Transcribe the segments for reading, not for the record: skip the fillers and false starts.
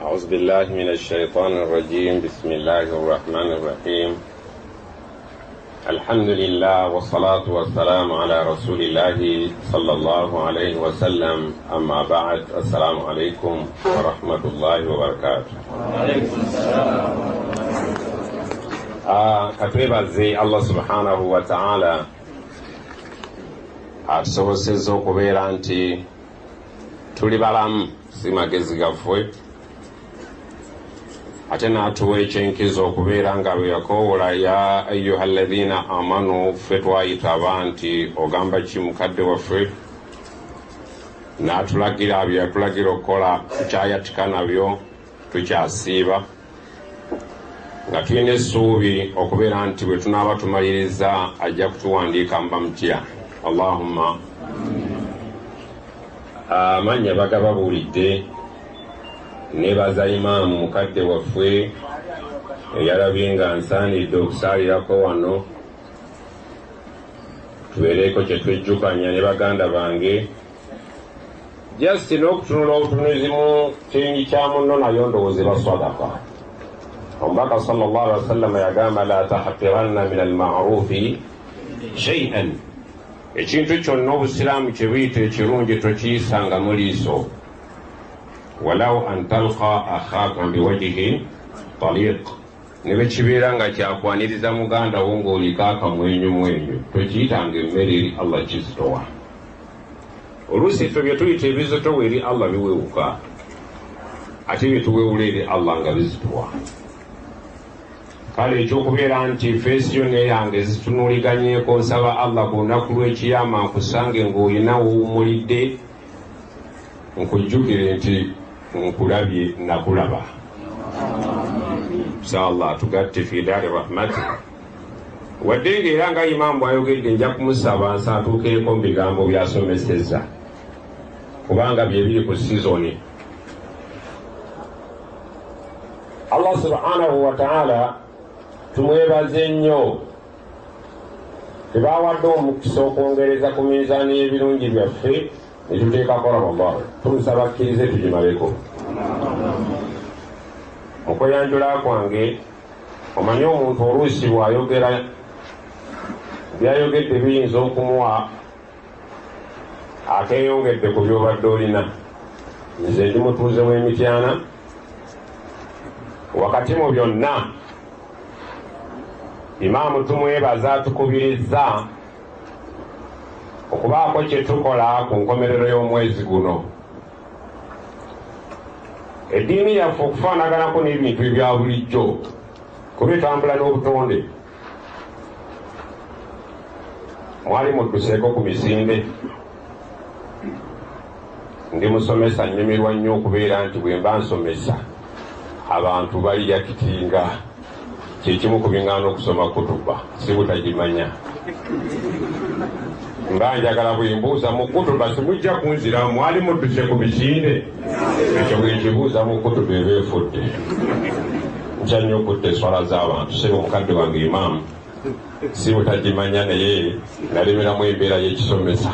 أعوذ بالله من الشيطان الرجيم. بسم الله الرحمن الرحيم. الحمد لله والصلاة والسلام على رسول الله صلى الله عليه وسلم. أما بعد، السلام عليكم ورحمة الله وبركاته. وعليكم السلام. katwebaze Allah subhanahu wa ta'ala atusobosezza okubeera nti tuli balamu si magezi gaffe, ate n'atuwa ekyenkizo okubeera nga bwe yakoowola ya ayyuha alladhina amanu, ffe twayitaba nti ogamba ki mukadde waffe, n'atulagira bye yatulagira okukola tukyayatika nabyo tukyasiiba, nga tulina essuubi okubeera nti bwe tunaaba tumaliriza ajja kutuwandiika mba mutya. Allahumma amanya bagababuulidde. Nebaza imaamu mukadde waffe eyalabye nga nsaanidde okusaalirako wano, tubeereko kye twejjukanya ne baganda bange, just n'okutunula obutunuzimu kingi kya munno nayo ndowooza baswadaka. Omubaka sallallahu alaihi wasallam yagamba la tahqiranna min alma'rufi shay'an, ekintu kyonna obusiraamu kye buyita ekirungi tokiyisanga mu liiso, walaw an talqa akhaka biwajhi taliq, ne bwe kibeera nga kyakwaniriza muganda wo ng'oliko akamwenyumwenyu tokiyitanga emmere eri Allah kizitowa. Oluusi ffe bye tuyita ebizitowa eri Allah biwewuka, ate bye tuwewula eri Allah nga bizitowa. Kale ekyokubeera nti feesi yonna eyange zitunuuliganyeeko, nsaba Allah ku lunaku lw'ekiyama nkusange ng'olina woowumulidde, nkujjukire nti nkulabye nakulaba. Inshallah tugatte fi daari rahmati. Wadde ng'era nga imaamu bw'ayogedde nja kumusaba nsaatuukeeko mu bigambo by'asomesezza, kubanga bye biri ku sizoni. Allah subhanahu wa ta'ala tumwebaze nnyo, tebawadde omukisa okwongereza ku minzaani y'ebirungi byaffe ne tuteekako Ramadan. Tumusaba akkirize tugimaleko. Okweyanjula kwange, omanye omuntu oluusi bw'ayogera byayogedde biyinza okumuwa akeeyongedde ku by'obadde olina. Nze ndi mutuuze w'emityana, wakati mu byonna imaamu tumwebaza atukubirizza okubaako kye tukola ku nkomerero y'omwezi guno. Eddiini yaffe okufaanaganako n'ebintu ebya bulijjo, kuba etambula n'obutonde. Mwali mudduseeko ku misinde. Ndi musomesa, nnyumirwa nnyo okubeera nti bwe mba nsomesa abantu baliyakitinga. Kyekimu ku biŋŋaana okusoma kutuba, si butagimanya. Mba njagala bwe mbuuza mu kutuba simujja kunzira mwali mudduse ku misinde, ekyo bwe kibuuza mu kutuba eba efudde. Ntya nnyo okutta eswala z'abantu. Sebe omukadde wange imaamu, si butagimanya naye nalemeramu embeera y'ekisomesa.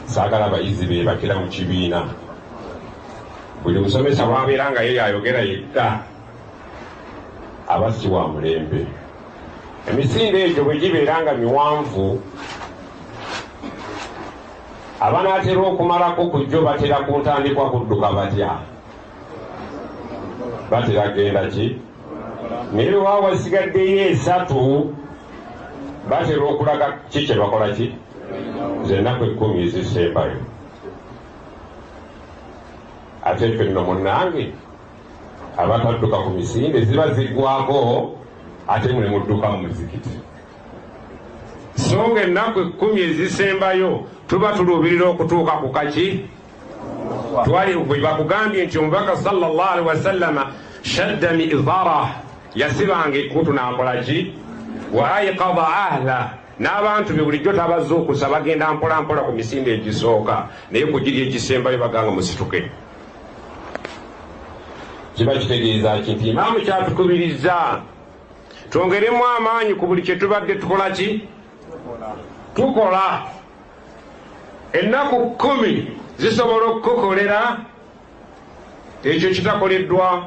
Saagala abayizi beebakira mu kibiina. Buli musomesa bw'abeera nga ye ayogera yekka aba si wa mulembe. Emisinde egyo bwe gibeera nga miwanvu, abanaatera okumalako ku jjo batera ku ntandikwa kudduka batya? Batera genda ki? Naye bw'aba wasigaddeyo esatu batera okulaga ki kye bakola ki? Ze ennaku 10 ezisembayo. Ate ffe nno munnange abatadduka ku misinde ziba ziggwako, ate muli mudduka mu muzikiti. So nga ennaku 10 ezisembayo tuba tuluubirira okutuuka ku kaki? Twali bwe bakugambye nti omubaka sallallahu alaihi wasallama shadda mi'zara, yasibanga ekkutu n'akola ki? Wa ayqadha ahla, n'abantu be bulijjo tabazuukusa, bagenda mpola mpola ku misinde egisooka, naye ku giri egisembayo baganga musituke. Kiba kitegeeza ki? Nti imaamu kyatukubiriza twongeremu amaanyi ku buli kye tubadde tukola ki? Tukola. Ennaku 10 zisobola okukolera ekyo kitakoleddwa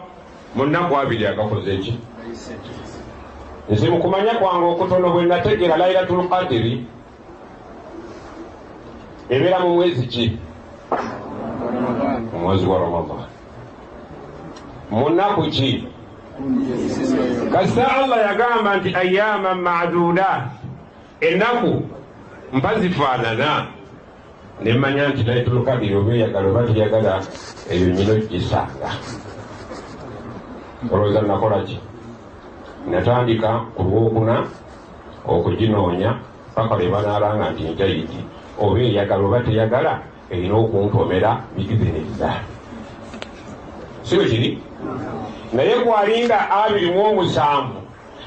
mu nnaku abiri agakoze eki. Nze mu kumanya kwange okutono bwe nategeera Lailatul Qadri ebeera mu mwezi ki? Mu mwezi wa Ramadan. Mu nnaku ki? Kasa Allah yagamba nti ayyaman ma'dudat, ennaku mpazifaanana. Ne mmanya nti Lailatul Qadri oba eyagala oba teyagala eyo nyino gisanga. Olowooza nakola ki? Natandika ku Lwokuna okuginoonya paka lwe banaalanga nti njayiti oba eyagala oba teyagala erina okuntomera bigiziniriza. Si bwe kiri? Naye gwalinga 27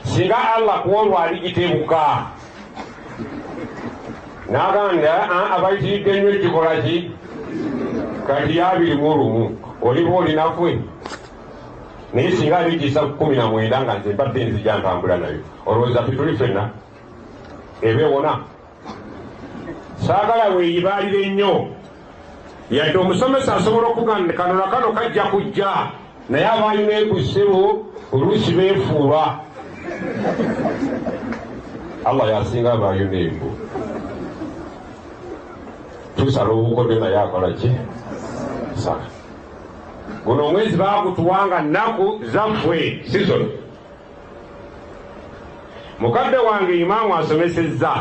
singa Allah kuolwa aligitebuka n'agamba abayitiridde nnyo ekikola ki kati 21 oliba olinafwe. Naye singa aligisa 19 nga nze mbadde nzija ntambula nayo, olowooza fituli ffenna ebewona? Saagala weeyibaalire nnyo yadde omusomesa asobola okugamba kano na kano kajja kujja, naye abaayina ekussebo oluusi beefuula. Allah yasinga abaayo n'embu. Tusala obukodde naye akola ki? Sala. Guno omwezi baagutuwanga nnaku zaffe season. Mukadde wange imaamu asomesezza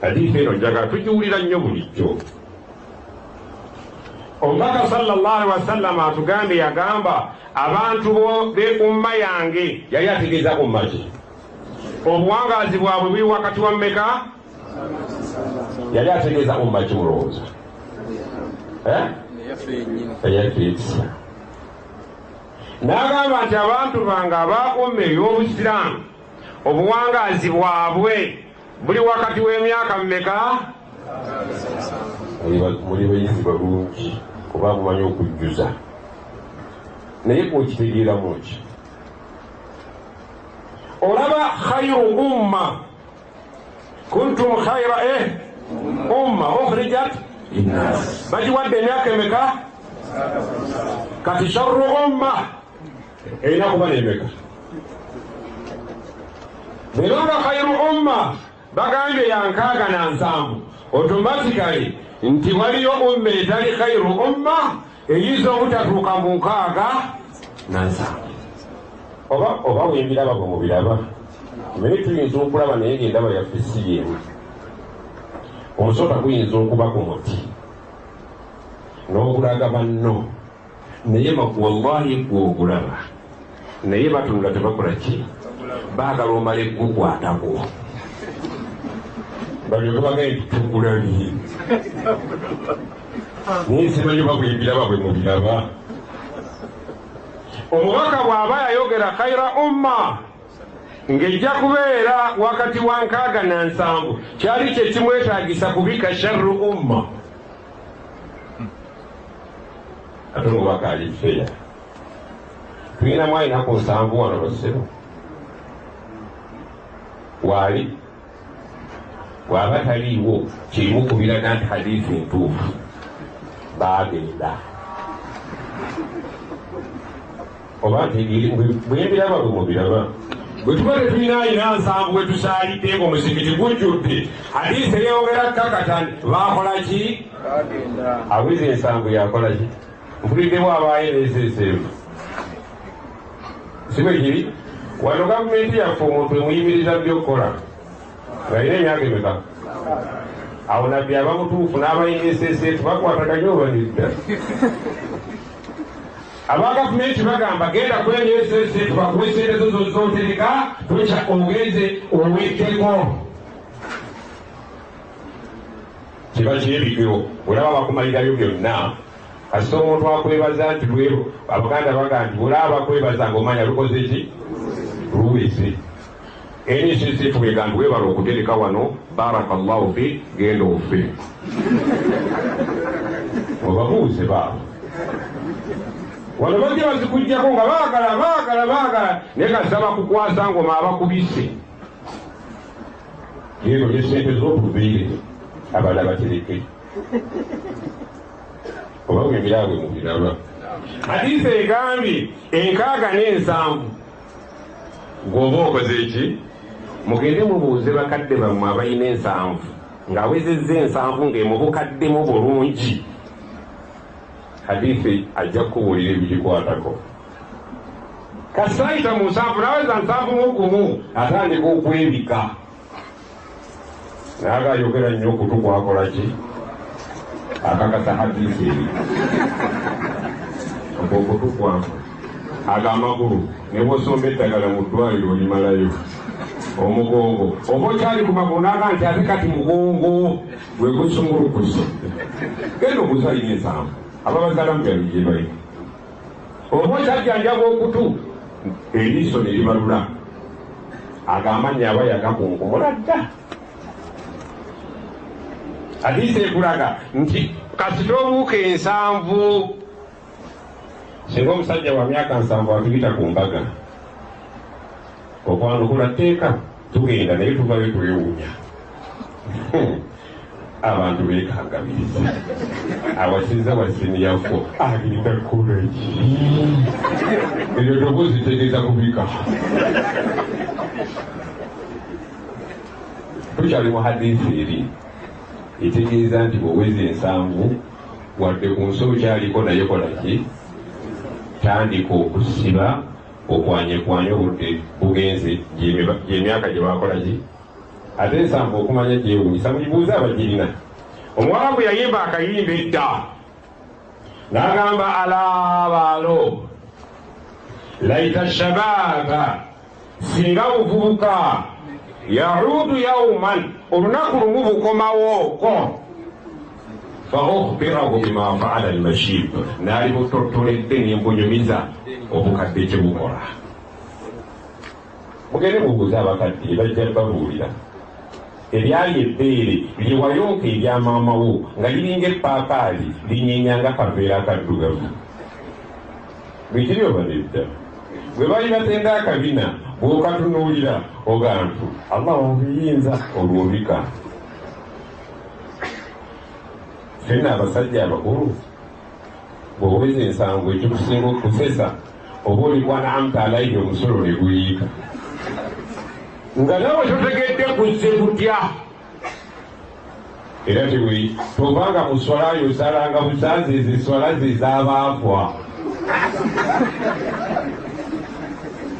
hadiisi eno njagala tugiwulira nnyo bulijjo. Omubaka sallallahu alaihi wasallam atugambye, yagamba abantu be umma yange, yali ategeeza umma ki? Obuwangaazi bwabwe buli wakati wa mmeka? Yali ategeeza umma ki mulowooza? Eyafeekisa. N'agamba nti abantu bange aba umma ey'Obusiraamu obuwangaazi bwabwe buli wakati w'emyaka mmeka? Muli bayizi balungi kuba mumanyi okujjuza, naye okitegeeramu ki? Olaba khayru umma kuntum khayra umma ukhrijat linnas, bagiwadde emyaka emeka? Kati sharru umma erina kuba n'emeka? Leero nga khayru umma bagambye ya 67, automatically nti waliyo umma etali khayru umma eyiza obutatuuka mu 67. Oba wembiraba bwe mubiraba, naye tuyinza okulaba naye ng'endaba yaffe si yeemu. Omusota guyinza okuba ku muti n'ogulaga banno, naye wallahi gw'ogulaba naye batunula tebakola ki? Baagala omala eggukwatako balyoke bagaye tutugulabye. Naye simanyi bagwembiraba bwe mubiraba. Omubaka bw'aba yayogera khayra umma ng'ejja kubeera wakati wa 67, kyali kye kimwetaagisa kubika sharru umma. Ate omubaka ali feya. Tulina mwalina ku 7 wano basebo waali bw'aba taliiwo kirimu kubiraga nti hadiisi ntuufu baagenda oba bwembiraba bwe mubiraba. Bwe tuba tetulina ayina 7 bwe tusaalidde ng'omuzikiti gujjudde hadiisi eyongera kakatani baakola ki? Awizi 7 yakola ki? Mpuliddemu abaayo n'eseeseefu. Si bwe kiri? Wano gavumenti yaffe omuntu emuyimiriza by'okukola ng'alina emyaka emeka? Awo nabbi aba mutuufu n'abalina eseeseefu bakwataganye oba nedda? Aba gavumenti bagamba genda kwenya eseeseefu bakuwe sente zo z'otereka tokya ogenze oweddeko. Kiba kyebigiro olaba bakumalirayo byonna. Kasita omuntu akwebaza nti lwero, Abaganda bagamba nti olaba bakwebaza ng'omanya lukoze ki? Luweze. NCCF bwegamba webala okutereka wano, barakallahu fi, genda ofe. Obabuuze baabo. Wano bajja bazikugjako nga baagala naye kasita bakukwasa ngoma abakubise. Yeeno ne ssente z'otubeere abala batereke. Oba bwembiraabwe mubiraba. hadisi egambye enkaaga n'ensanvu gw'oba okoze eki mugende mubuuze bakadde bammwe abalina ensanvu ng'awezezza ensanvu ng'emubukaddemu bulungi hadisi ajja kukubuulira ebigikwatako kasayita mu nsanvu naweza nsanvu mugumu atandika okwebika naye agayogera nnyo okutu kwakola ki akakasa hadisi eri okutu kwako ag'amagulu ne bw'osomba eddagala mu ddwaliro olimalayo omugongo oba okyali ku magulu naga nti ate kati mugongo gwe gusumulukusa genda okuzalina ensanvu ababazala mubyalo gye bali oba okyajjanjaba okutu eriiso ne libalula ag'amannya aba yagakunkumula dda hadisi ekulaga nti kasita obuuka ensanvu singa omusajja wa myaka 7 atuyita ku mbaga okwanukula tteeka tugenda naye tuvayo twewuunya abantu beekangabiriza awasinza wasiniyako agenda kolaki eryo tobuzi tegeeza kubika tukyali mu hadisi eri etegeeza nti bw'oweza ensanvu wadde ku nsi okyaliko naye kolaki tandika okusiba okwanyekwanya obudde bugenze gy'emyaka gye bakolaki ate ensanvu okumanya gyewunyisa mugibuuze abagirina omuwala bwe yayimba akayimba edda n'agamba alabaalo laita shababa singa buvubuka yahudu yauman olunaku lumu bukomawooko faokhbirahu bima faala almashib naali butottoledde nembonyumiza obukadde kye bukola mugende mubuuze abakadde bajja babuulira eryali ebbeere lyewayonka eryamaamawo nga liringa epaakaali linyenyanga kaveera akaddugavu bwekiri oba nedda bwe bali batenda akabina bw'okatunuulira ogantu allah obiyinza olwobika fenna abasajja abakulu bw'oweza ensanvu ekikusinga okusesa oba olikwana amutaalaiyo omusolo ne guyiika nga nawe totegedde kuzze kutya era tobanga mu swalayo osalanga busanze ezo eswala ze ez'abaafwa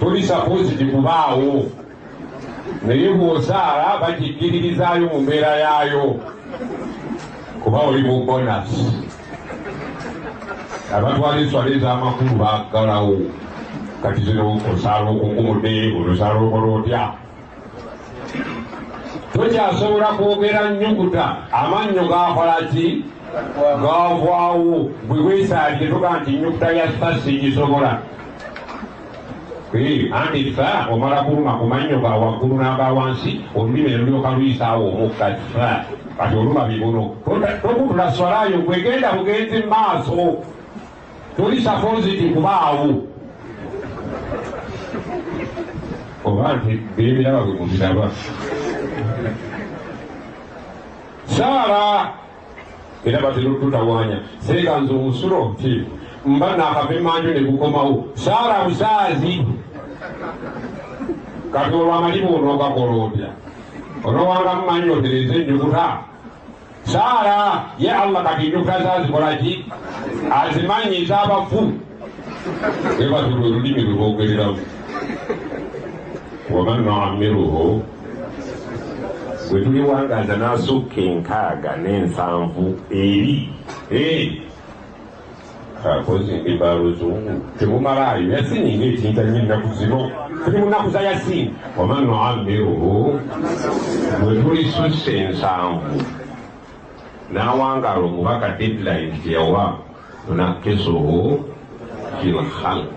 toli sapoziti kubaawo naye bw'osaala bagikkiririzaayo mu mbeera yaayo kuba oli mu bonasi abatwala enswala ez'amakulu baggalawo kati zino osaala okungumudde olosaala okola otya tokyasobola kwogera nnyukuta amannyo gakola ki gavaawo bwe weesaalire toga nti nnyukuta ya sasi gisobola anti fa omala kuluma ku mannyo ga waggulu n'aga wansi olulimi ne lulyoka luyisaawo omukka fa kati oluma bibuno tokutula swalayo gwegenda bugenzi maaso toli sapoziti kubaawo oba nti beebiraba bwe mubiraba saara era batera tutawanya seekanza omusulo nti mba naakava emanju ne gukomawo saara busaazi kati olwamalimu onoogakola otya onoowangamu manyi otereze ennyukuta saara ye allah kati ennyukuta zazikolaki azimanyi ez'abafu ebatula olulimi lwe boogereramu waman nuammiruhu bwe tuliwangaza n'asukka enkaaga n'ensanvu eri akozi ng'ebba luzungu temumalaayo yasininga ekintanyi ennaku zino tuli mu nnaku za yasini waman nuammiruhu bwe tulisussa ensanvu n'awangaala omubaka deadline gyeyawa tunakisuhu fil khalq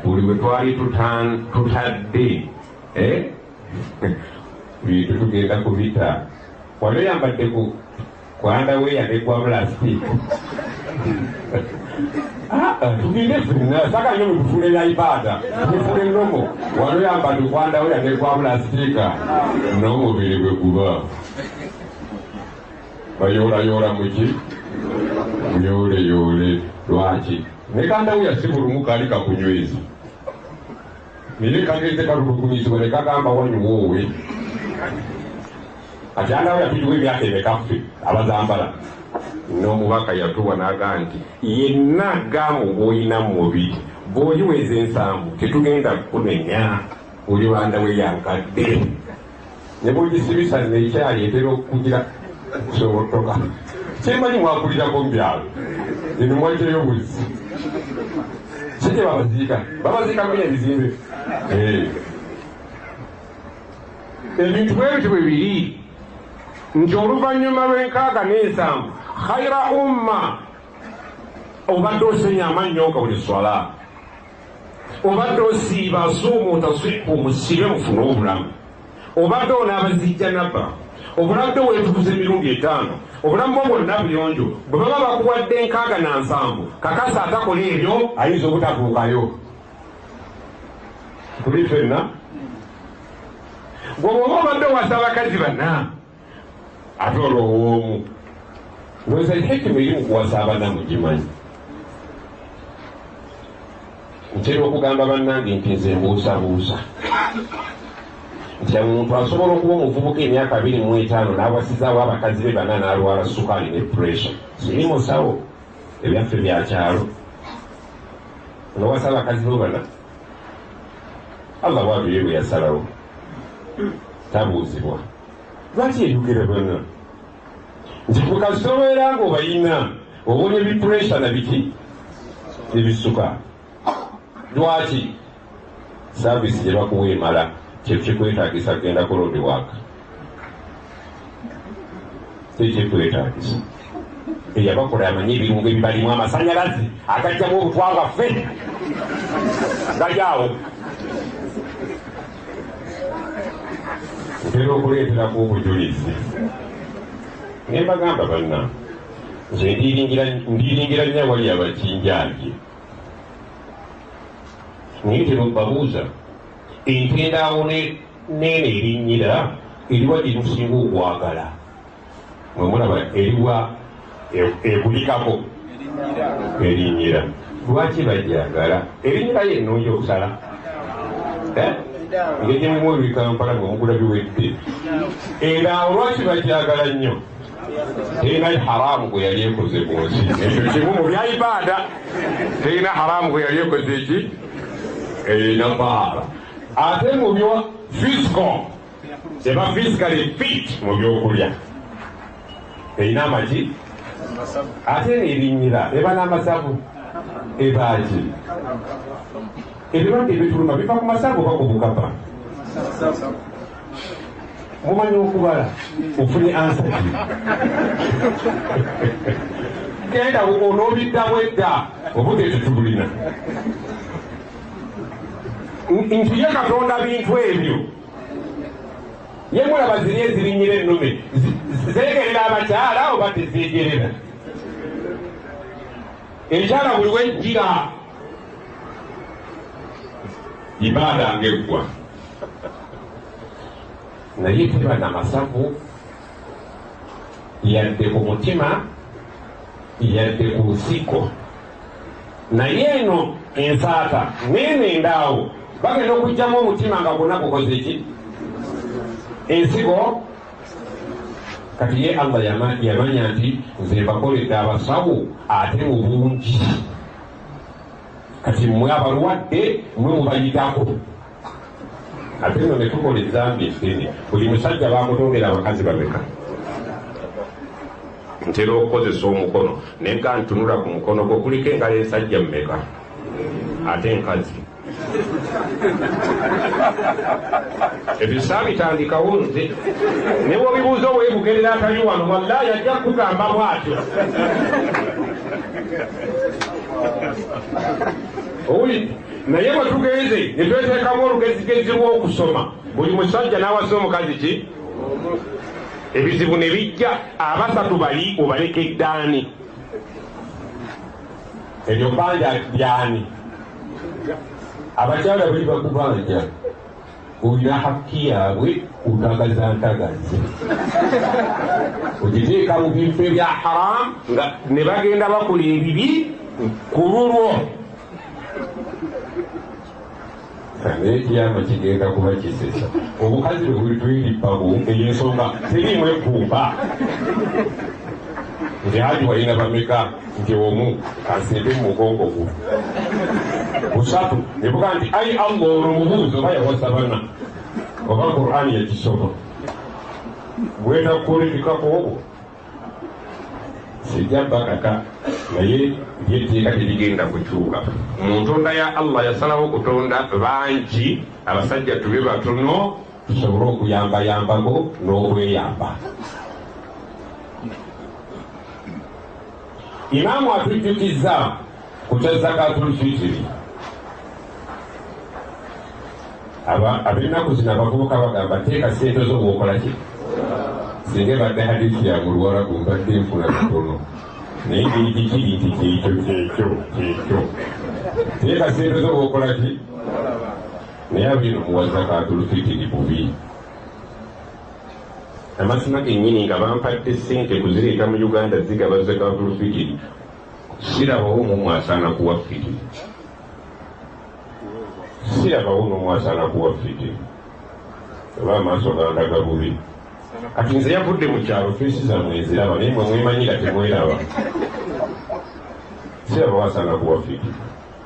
buli bwe twali tutadde bintu tugenda kubita wali oyambadde kwandaweya ne kwa plastic tugende fenna saka nyo mutufulera ibada tufule nomo wali oyambadde kwandaweya ne kwa plastika n'omubiri gwe guba bayoolayoola muki muyooleyole lwaki nekanda uya sibulumuka alika kunywezi mire kageze karukunyizibwa nekagamba wanyu wowe ajana uya tujuwe byatebe kafe abazambala n'omubaka yatuwa n'aga nti yenna gamu bw'olina mu mubiri bw'oyiweza ensanvu tetugenda kunenya oli wanda we yankadde ne bw'ogisibisa nekyaleetera okugira kusobotoka kyemmanyi mwakulirako mu byalo eno mwakirayo buzi kite babaziika kunya ebizimbe ebintu bwebiti bwe biri nti oluvannyuma lw'enkaaga n'ensanvu khaira umma obadde osenya amannyo buli swala obadde osiiba asuumu otaswiku musibe mufune obulamu obadde onaabazijja nabba obulabde weetukuza emirundi 5 obulamu bwo bwonna buyonjo bwe baba bakuwadde enkaaga na nsanvu kakasa atakola ebyo ayinza obutatuukayo kuli fenna gwe bwoba obadde owasa abakazi banna ate olwowoomu ndowooza hekima eri mu kuwasa abana mugimanyi ntera okugamba bannange nti nze mbuusabuusa nti omuntu asobola okuba omuvubuka emyaka 25 n'awasizaawo abakazi be bana n'alwala sukaali ne puresha siri musawo ebyaffe byakyalo nowasa abakazi be bana allah bwabire bwe yasalawo tabuuzibwa lwaki edukira bana nti kukasobola nga obayina obonye bipuresha na biki ebisuka lwaki saavisi gye bakuwa emala kyekikwetaagisa kugenda kulodi waaka tekyekwetaagisa eyabakola amanyi ebirungo ebibalimu amasanyalazi agajjamu obutwangaffe gajaawo ntera okuleeteraku obujulizi nembagamba banna nze ndiringira nnyo awali abakinjanji naye tebabuuza entendaawo neene erinnyira eriwa gyemusinga okwagala mwemulaba eriwa ebulikako erinnyira lwaki bajagala erinnyira yenoonya okusala ngegyemumu ebikampala ngaomugula biwedde era olwaki bajagala nnyo terina haramu gwe yali ekoze mu nsi ekyo kimu mu bya ibaada terina haramu gwe yali ekoze eki nabaala ate mu byo fisco eba fiscally fit mu byokulya erina amaki ate neerinnyira eba n'amasavu ebaki ebirwadde ebituluma biva ku masavu oba ku bukapa mumanyi okubala ofunye ansaki genda onoobiddamu edda obudde tetubulina nti ye katonda bintu ebyo yemulaba ziri ezirinyira ennume zeegerera abakyala oba tezeegerera ekyala buli wejjira ibaada ngaeggwa naye teba namasavu yadde ku mutima yadde ku lusiko naye eno ensaata nenendaawo bagenda okugjamu omutima nga gwonna gukoze ki ensigo kati ye allah yamanya nti nze mbakoledde abasawo ate mu bungi kati mmwe abalwadde mwe mubayitako ate no netukola ezambi esene buli musajja bamutongera abakazi babeka ntera okukozesa omukono nenga ntunula ku mukono gwo kuliko engalo ensajja mmeka ate enkazi ebisaa bitandikawo nze ne bwobibuuza oweebugerera atali wano wallahi ajja kugamba bwatyo owulidde naye bwe tugenze ne tweteekamu olugezigezi lw'okusoma buli musajja n'awasa omukazi ki ebizibu ne bijja abasatu bali obaleka eddaani ebyo bbanja lyani abakyala bali bakubanja olina hakki yaabwe otagazantagaze ogiteeka mu bintu ebya haramu nga ne bagenda bakola ebibi kululwo n'ekiyama kigenda kuba kisesa obukazi bwe buli twirippabu ey'ensonga teriimu ekumba nti haji walina bameka nti omu kansimbe mu mugongo gwo busatu ne buga nti ai allah ono mubuuzo oba yawasa bana oba qur'ani yakisoma bwetakukulifikako obwo sijja bakaka naye lyetteeka terigenda kukyuka mu ntonda ya allah yasalawo okutonda bangi abasajja tube batono tusobole okuyambayambako n'okweyamba imaamu atujjukiza ku kya zakatul fitiri ab'ennaku zino abavubuka bagamba teeka sente zo bwokolaki singa ebadde hadisi ya mu Luwarabu mbadde nfuna bitono naye ngeri kikiri nti kyekyo teeka sente zo bwokolaki naye abino muwa zakatul fitiri bubi amazima gennyini nga bampadde sente kuzireeta mu Uganda zigaba zakatul fitiri sirabawo mumwasaana kuwa fitiri sirabawo nomwasaana kuwa fitiri oba amaaso gandaga bubi kati nze yavudde mu kyalo feesi zammwe eziraba naye mwe mwemanyira temweraba siraba wasaana kuwa fitiri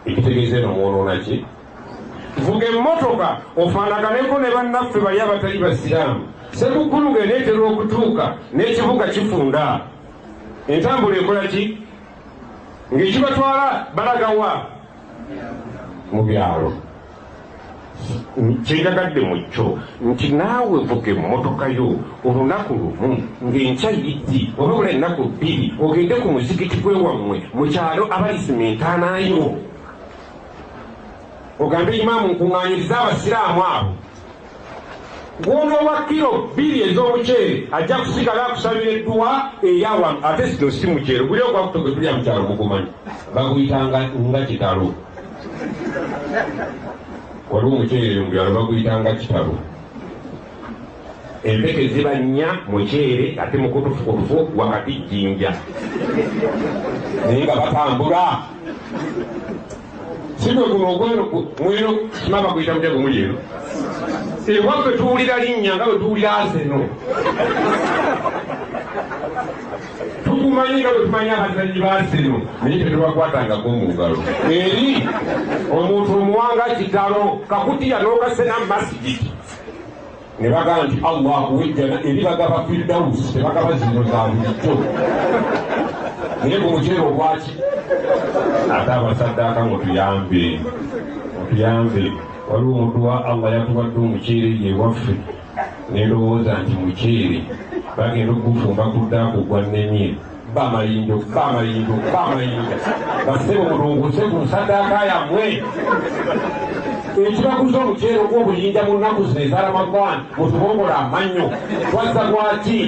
ekitegeeza eno mwonoona ki vuga emmotoka ofaanaganeko ne bannaffe bali abatali basiraamu sekukkulu ng'eneetera okutuuka n'ekibuga kifunda entambula ekola ki ng'ekibatwala balagawa mu byalo kyenjagadde mu kyo nti naawe vuga emmotoka yo olunaku lumu ng'enkyayiddi oba bula ennaku bbiri ogende ku muzikiti gwewammwe mu kyalo abayisima entaanayo ogambe imaamu nkuŋŋaanyiriza abasiraamu abo gw'onoowa kiro 2 ez'omuceere ajja kusigala akusabira edduwa eyawamu ate sino si muceere guli ogwakutoge tulya mu kyalo mugumanyi baguyitanga nga kitalo waliwo omuceere mu byalo baguyitanga kitalo empeke ziba nnya muceere ate mukutufukutufu wakati jjinja naye nga batambula sigwe guno ogweno mweno kimaba kuyita mutego muli eno ewaffe tuwulira linnya nga bwe tuwulira aseno tukumanyi nga bwe tumanyi abazanyi baaseno naye tetubakwatangako mu ngalo eri omuntu omuwanga kitalo kakutiya n'okasena masigiti ne bagamba nti allahu wejjana eri bagaba firdausi tebagaba zino za bulijjo naye ku muceere ogwaki ate abasaddaaka mutuyambe waliwo omuntu wa allah yatuwadde omuceere yewaffe nelowooza nti muceere bagenda okugufumba ku ddaaku gwa nnemye bamayinjo basebo mulunguse ku nsaddaaka yammwe ekibaguza omuceere ogw'obuyinja mu nnaku zino ezaramagwana mutubongola amannyo twazza lwaki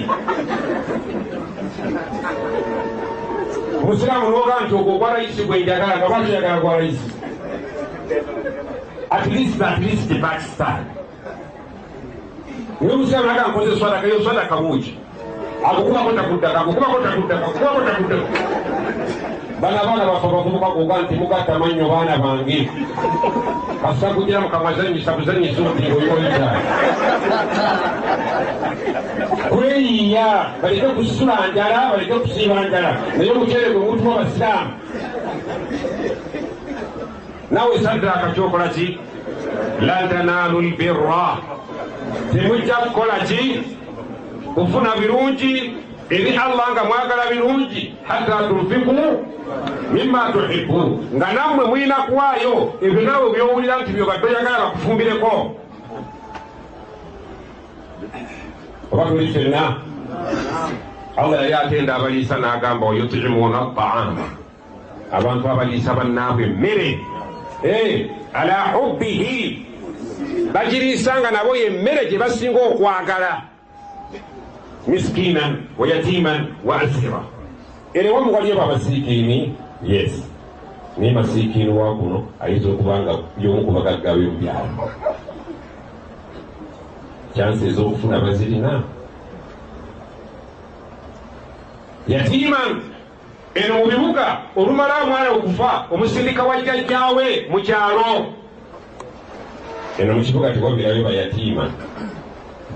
omusiraamu nooga nti ogwo ogwa layisi gwenjagala nga lwaki oyagala gwa layisi at least Pakistan niwe omusiraamu naga nkoze swadaka yo swadaka buuki akukubako takuddaka bano abaana baffe abavubuka goga nti mugatta mannyo baana bange kasita kugira mukamazanyisa buzanyisa omutindo yoyita kweyiiya baleke kusula njala baleke kusiiba njala naye omuceere gwe mutu w'abasiraamu naawe saddaaka kyokola ki lan tanaalu lbirra temujja kukola ki kufuna birungi eri allah nga mwagala birungi hatta tunfiku mimma tuhibbu nga nammwe mulina kuwaayo ebyo naawe byowulira nti byo baddoyagala bakufumbireko oba tuli fenna allah yali atenda abaliisa n'agamba wayutimuuna taama abantu abaliisa bannaabwe emmere ala hubbihi bagiriisanga nabo yemmere gye basinga okwagala miskinan wa yatiman wa asira erewa muwaliyo babasiikini yes naye masiikini wa kuno ayinza okuba nga y'omu ku bagagga be mu byalo kyansi ez'okufuna bazirina yatiman eno mu bibuga olumala omwana okufa omusindika wa jjajjaawe mu kyalo eno mu kibuga tewabirayo bayatiima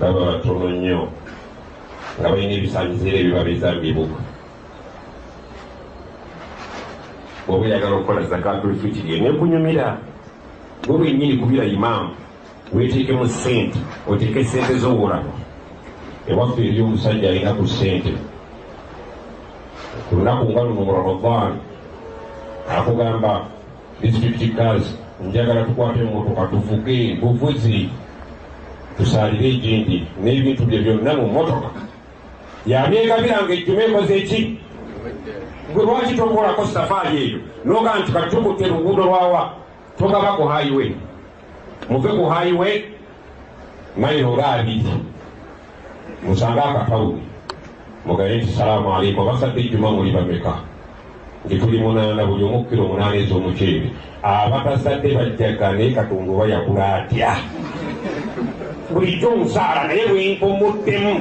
baba batono nnyo nga balina ebisanyizo era ebibabeeza mu bibuga oba oyagala okukola zakatul fitiri nekunyumira gwe bwennyini kubira imaamu weeteekemu sente oteeke sente z'obulamu ewaffe eri omusajja alina ku sente ku lunaku nga luno mu ramadan akugamba disitulikiti gazi njagala tukwate emmotoka tuvuge buvuzi tusalire egindi n'ebintu bye byonna mu mmotoka yamyegabiranga ejjuma ekoze eki gwe lwaki tokolako safaari eyo noga nti katukutte luguudo lwawa togaba ku highway muve ku highway mayiro nga abiri musange akatawuni mugaye nti salaamu aleikum basadde ejjuma muli bameka nti tuli 8 buli omu kilo 8 ez'omuceere abatasadde bajjagane katonda oba yakula atya bulijjo omusaala naye bwenkomuddemu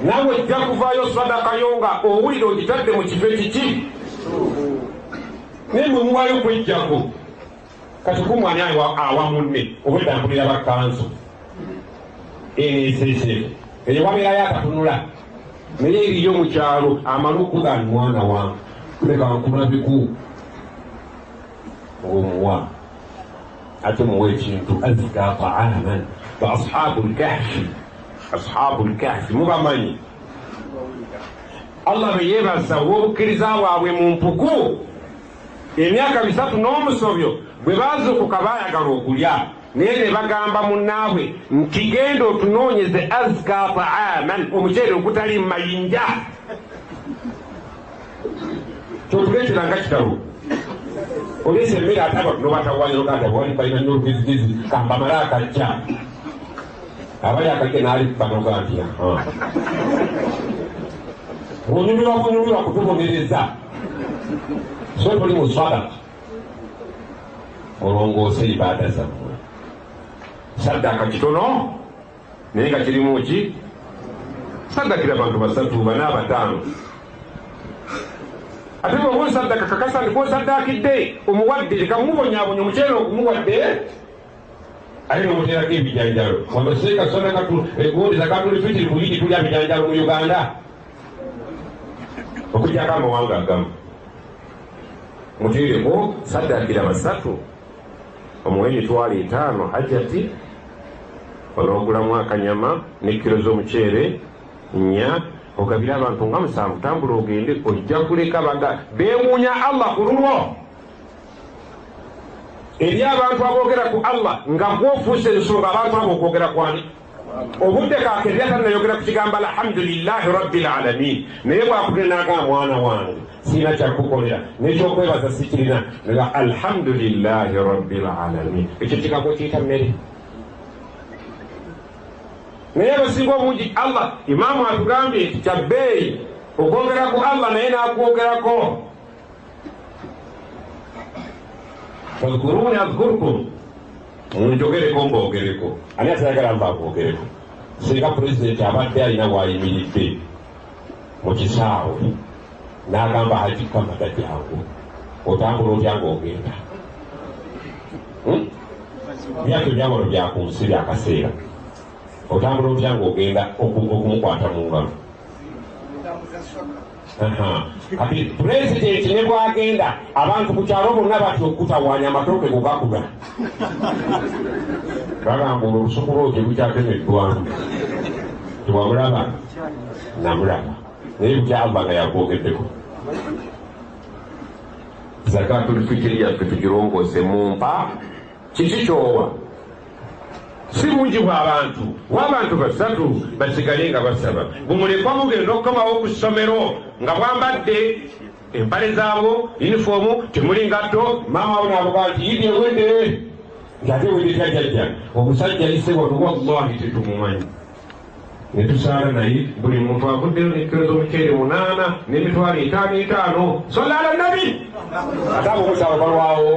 nawe ojja kuvaayo sadakayo nga owulire ogitadde mu kifo kiki naye mwe muwaayo kwejjako kati kumwani awa munne oba eddambulira bakanso NSSF eyo wabeerayo akatunula naye eriyo mu kyalo amala okugani mwana wange leka nkulabiku ng'omuwa ate muwa ekintu azika taaman ba ashabu lkahfi mubamanyi allah beyeebasa olw'obukkiriza bwabwe mu mpuku emyaka 3 n'omusobyo bwe baazuukuka baayagala okulya naye ne bagamba munnaabwe nti genda otunoonyeze azka taaman omuceere ogutali mumayinja kyotuleeteranga kitalo olese emmere ate abatuno batawanya oganda bwali balina nnyo olugezigizi kambamala akajja abali akajja naali banoga nti onyumirwa kutubonereza so tuli mu sadaka olongoose ibaada zammwe saddaka kitono naye nga kirimu ki saddakira abantu 3 4 5 ate bwoba osaddaka kakasa ndika osaddakidde omuwadde likamubonyabonya omuceere okumuwadde aye nomuteerako ebijanjalo wamaseeka sonakagundi zakatuli fitiri kuyiti tulya bijanjalo mu uganda okujjako amawanga agamu muteereko saddakira 3 omuwe emitwalo 5 hajjati onoogulamu akanyama ne kilo z'omuceere 4 ogabira abantu nga 7 tambula ogende ojja kuleka baga beewuunya allah ku lulwo eri abantu aboogera ku allah nga gwofuuse ensonga abantu abo okwogera kwani obudde kakerera tanayogera ku kigambo alhamdulillahi rabbil alamin naye bwakugenda mwana wange sina kyakukolera nekyokwebaza sikirina nga alhamdulillahi rabbil alamin ekyo kikago kiyita mmere naye basinga obungi allah imaamu atugambye nti kyabbeeyi okwogera ku allah naye naakwogerako fadhkuruni adhkurkum njogereko mbogereko ani atayagala mbakwogereko singa pulezidenti abadde alina bwayimiridde mu kisaawe n'agamba hajika mata jangu otambula otya ng'ogenda byatyo byawolo byakunsi byakaseera otambula otya ng'ogenda okumukwata mu ngalo kati pulezidenti ne bwagenda abantu ku kyalo bonna batya okutawaanya amatooke kugakuga bagamba olusuku lwoti lukyatemeddwamu tiwamulaba namulaba naye bukyava nga yakwogeddeko zakatul fitiri yaffe tugirongoose mumpa kiki kyowa si bungi bw'abantu w'abantu 3 basigale nga basaba bumulekwa mugenda okukomawo ku ssomero nga bwambadde empale zaabwo yunifoomu temuli ngatto maama wo naabuga nti yidi ewedde nti ate wedde tyajjajja omusajja yise wano wallahi tetumumanyi ne tusaala naye buli muntu avuddeyo nekilo z'omuceere 8 n'emitwalo 5 sollaala nabi ate abo omukyalo balwawo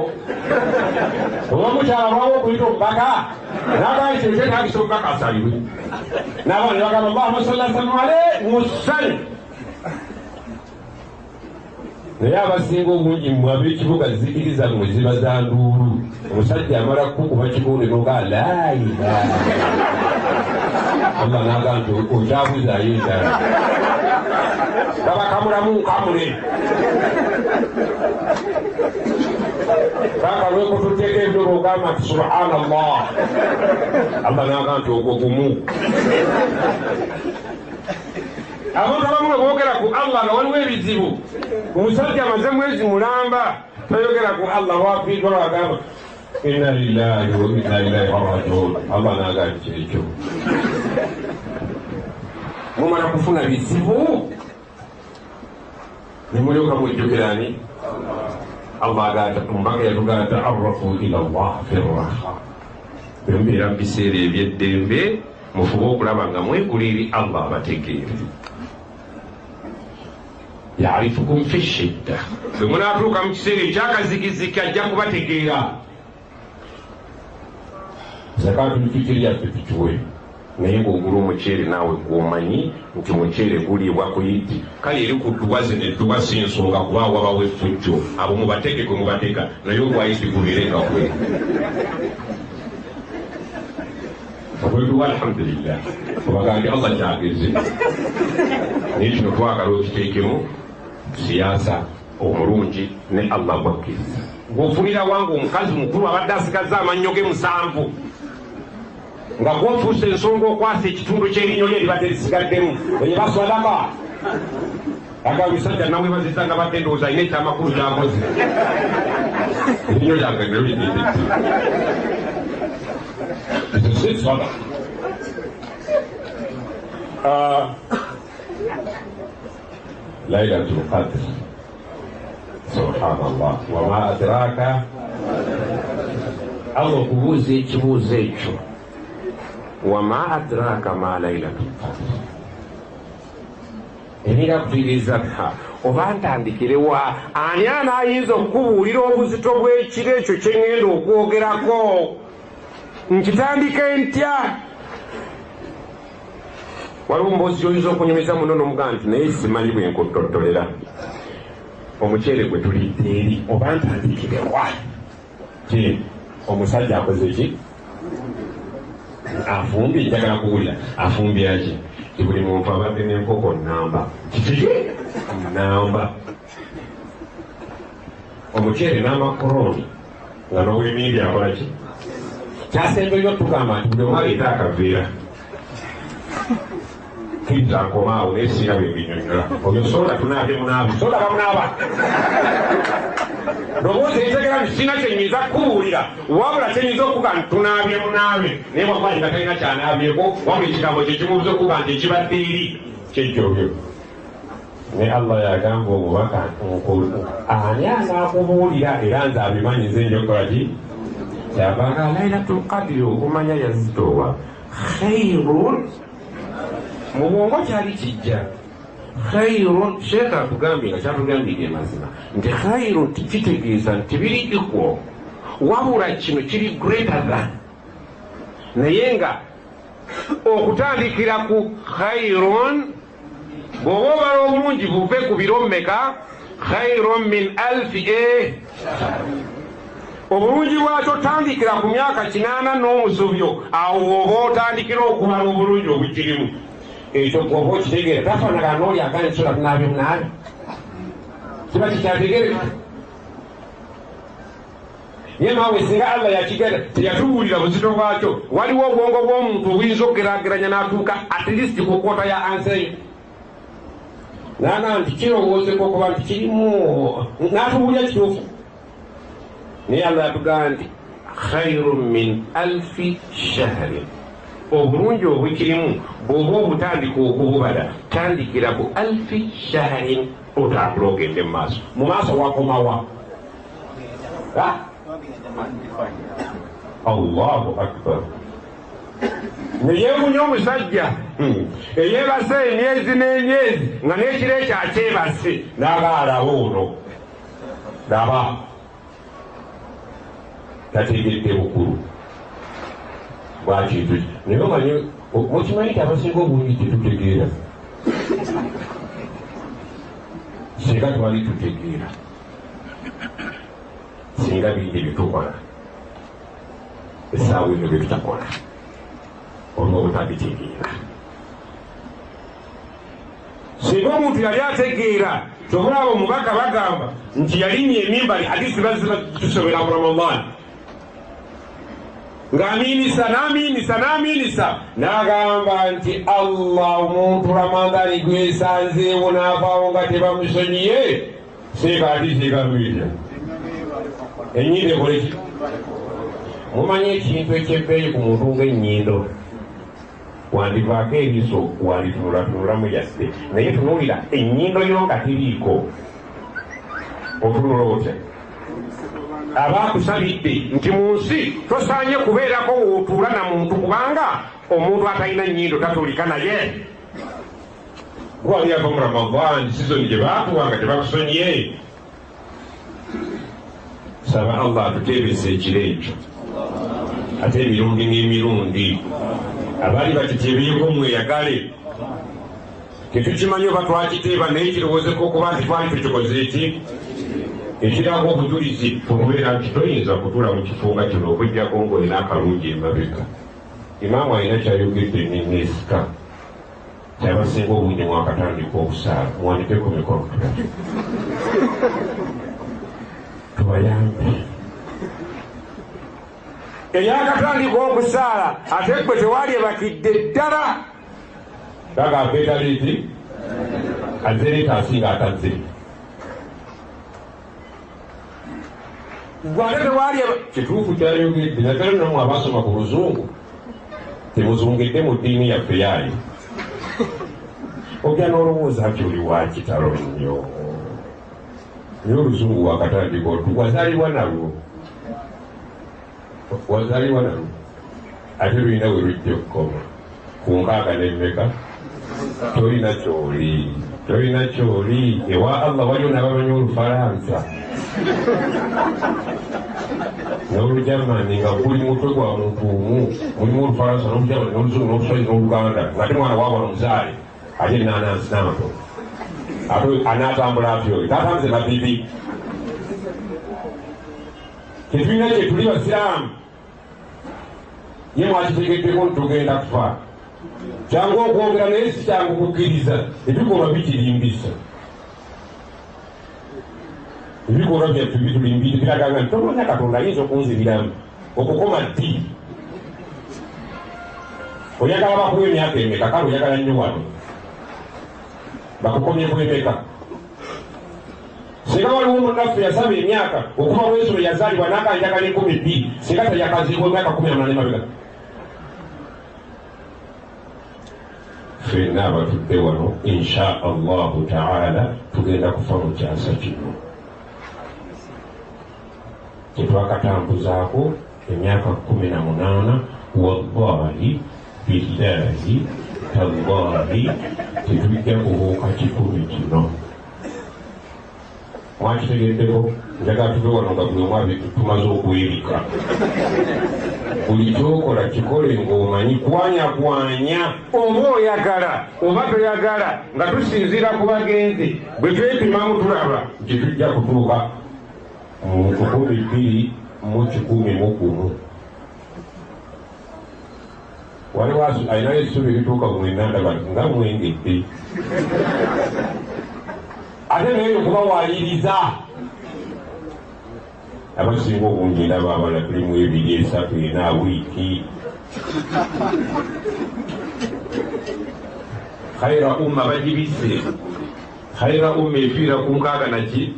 oba omukyalo alwawo okuyita omubaka nagaa ekyo nagisa omubaka asalibwe n'abaana ne bagamba allahumma salli ala musalli naye abasinga obungi mmwe ab'ekibuga zikiriza mmwe ziba za nduulu. Omusajja amala kukuba kibuuliro nga laayira Allah n'agamba nti okyabuzaayo endala babakamulamu nkamule kaka lweko tuteeka ebyoba ogamba nti subhanallah Allah n'agamba nti ogwo gumu. Abantu abamu bwe boogera ku Allah nga waliwo ebizibu, omusajja amaze mwezi mulamba toyogera ku Allah wafiirwa bagamba inna lillahi wa inna ilaihi rajiun. Allah n'agamba nti ekyo mumala kufuna bizibu nemulyoka mujjukirani Allah agamba mbaga yatugaa ta'arrafu ila Allah fi raha. Bembeera mu biseera ebyeddembe mufube okulaba nga mwegula eri Allah abategeere. Ya'rifukum fi shidda, bwe munaatuuka mu kiseera ekyakazigiziki ajja kubategeera. Zakaatul fitiri yaffe tukiwe, naye ng'ogula omuceere naawe gw'omanyi nti muceere guliibwa ku Idi, kale eri ku dduwazi nedduwa si nsonga kuba wabawo effujjo, abo mubateeke gwe mubateeka, naye ogwa Idi gubeere nga gwe. Obwetuwa alhamdulillah obaga nti Allah kyageze, naye kino twagala okiteekemu siyaasa omulungi ne Allah gwakkiriza. Ng'ofunira wange omukazi mukulu abadde asigaza amannyo ge 7 nga gwofuuse ensonga okwasa ekitundu ky'erinnyo lye libadde lisigaddemu eyo baswadaka aga omusajja nawe bazizza nga badde ndowooza alina ekyamakulu kyakoze erinnyo lyange nero lidindetti siswada Lailatul Qadr subhanallah wama adraka. Allah okubuuza ekibuuzo ekyo wama adraka ma Lailatul Qadr erira kutegeeza oba ntandikirewa ani anaayinza okukubuulira obuzito bw'ekiro ekyo kye ŋŋenda okwogerako nkitandike ntya? Waliwo mboozi oyinza okunyumiza muno n'omugamba nti naye simanyi bwe nkutottolera omuceere gwe tulidde eri oba ntandikirewa ki omusajja akoze ki afumbye. Njagala kuwulira afumbira ki ti buli muntu abadde n'enkoko nnamba kiki nnamba omuceere n'amakoroni nga n'owemindi akola ki kyasembeyo tugamba nti buli omu aleeta akaveera kidda nkomaawo naye singa bwe mbinyonnyola oyo soda tunaabye munaabi soda bamunaaba lowooza ekitegera nti sina kyenyinza kukubuulira wabula kyenyinza okuga nti tunaabye munaabe naye bwakuba nga talina kyanaabyeko wabula ekigambo kye kimubuza okuga nti ekibadde eri kyejjobyo. Ne Allah yagamba omubaka ani anaakubuulira era nze abimanyi nze njokola ki kyavanga Lailatul Qadri okumanya yazitowa khairun mu bwongo kyali kijja khairun. Sheekh atugambye nga kyatugambire mazima nti khairun tikitegeeza nti biri equal wabula kino kiri greater than, naye nga okutandikira ku khairun bw'oba obala obulungi buve ku biro mmeka khairun min alfi obulungi bwakyo tandikira ku myaka 80 n'omusobyo awo oba otandikira okubala obulungi obukirimu ekyo bw'oba okitegeera tafaanagana n'oli agana ensula tunaabye munaabi kiba kikyategeere naye maawe singa Allah yakigera teyatubuulira buzito bwakyo waliwo obwongo bw'omuntu obuyinza okugeraageranya n'atuuka at least ku kwota ya anseyo naana nti kirowoozeko okuba nti kirimu n'atubuulira kituufu. Naye Allah yatugamba nti khairun min alfi shahrin obulungi obukirimu bw'oba obutandika okububala tandikira ku alfi shahrin otambula ogende mu maaso wakomawa. Allahu akbar. Neyeewunya omusajja eyeebase emyezi n'emyezi nga n'ekiro ekyo akyebase n'agaalaba ono laba tategedde bukulu bwakintu naye omanyi mukimanyi ti abasinga obungi tetutegeera singa twali tutegeera singa bingi bitukola essaawa eno byetutakola olwo obutabitegeera. Singa omuntu yali ategeera tobulaba omubaka bagamba nti yalinnya emimbali hadisi baziba tusobera mu Ramadaan ng'amiinisa n'agamba nti Allah omuntu Ramadaan gwesanzeewo n'avaawo nga tebamusonyiye seeka hadisi egambirira ennyindo ekoleki. Mumanyi ekintu ekyebbeeyi ku muntu ng'ennyindo wandivaako eriiso wanditunulatunulamu yasse naye tunuulira ennyindo yo nga tiriiko otunula otya. Aba akusabidde nti mu nsi tosaanye kubeerako wootuula na muntu kubanga omuntu atalina nnyindo tatulika naye. Gwali ava mu Ramadaan sizoni gye baatuwanga tebakusonyiye. Saba Allah atuteebesa ekiro ekyo ate emirundi n'emirundi abaali bakiteebeeko mweyagale. Tetukimanyi oba twakiteeba naye kirowoozeko okuba nti twali tukikoze eki ekiraga obujulizi okubeera nti toyinza kutuula mu kifo nga kino okujjako ng'olina akalungi emabega. Imaamu alina kyayogedde neneesika kyabasinga obungi mwakatandika okusaala muwanike ku mikono tubayambe eryakatandika okusaala ate gwe tewali ebakidde ddala bagamba etaliiti azereeta asinga atazze gwate tewali kituufu kyayogedde naddala namu abasoma ku luzungu temuzungidde mu ddiini yaffe yaayo ogya n'olowooza nti oli wakitalo nnyo naye oluzungu wakatandika wazaalibwa nalwo ate lulina we lujja okukoma ku nkaaga n'emmeka tolina kyoli ewa Allah waliwo n'abamanyi Olufalansa n'Olujamani nga guli mutwe gwa muntu omu mulimu Olufalansa n'Olujamani n'Oluzungu n'Oluswayiri n'Oluganda ng'ate mwana waawala omuzaale ate ennaanansi n'amatono ate anaatambula atyo taatambuze mabibi. Tetulina kye tuli Basiraamu ye mwakitegeddeko nti tugenda kufa kyangu okwogera naye si kyangu kukkiriza. Ebikolwa bikirimbisa ebikolwa byaffe bitulimbiri biraganga nti tomanya Katonda ayinza okunzibiramu okukoma ddi. Oyagala bakuwa emyaka emeka kale oyagala nnyo wano bakukomyeku emeka. Singa waliwo munnaffe yasaba emyaka okuva bwensolo yazaalibwa n'akanjagala 12 singa teyakaziibwa emyaka 18 mabega. Ffenna abatudde wano insha Allahu taala tugenda kufa mu kyasa kino kyetwakatambuzaako emyaka 18. Wallahi billahi tallahi tetujja kubuuka 10 kino. Mwakitegeddeko njagala tuve wano nga buli omu tumaze okuwirika. Buli kyokola kikole ng'omanyi kwanyakwanya oba oyagala oba toyagala nga tusinziira ku bagenzi bwe twepimamu tulaba nti tujja kutuuka mu 2011. Waliwo alinayo essubi erituuka mu 9 nga mwengedde ate naye okubawaliriza abasinga obungi ndaba abala tuli mu 2, 3, 4 wiiki. Khaira umma bagibise khaira umma efiira ku nkaaga naki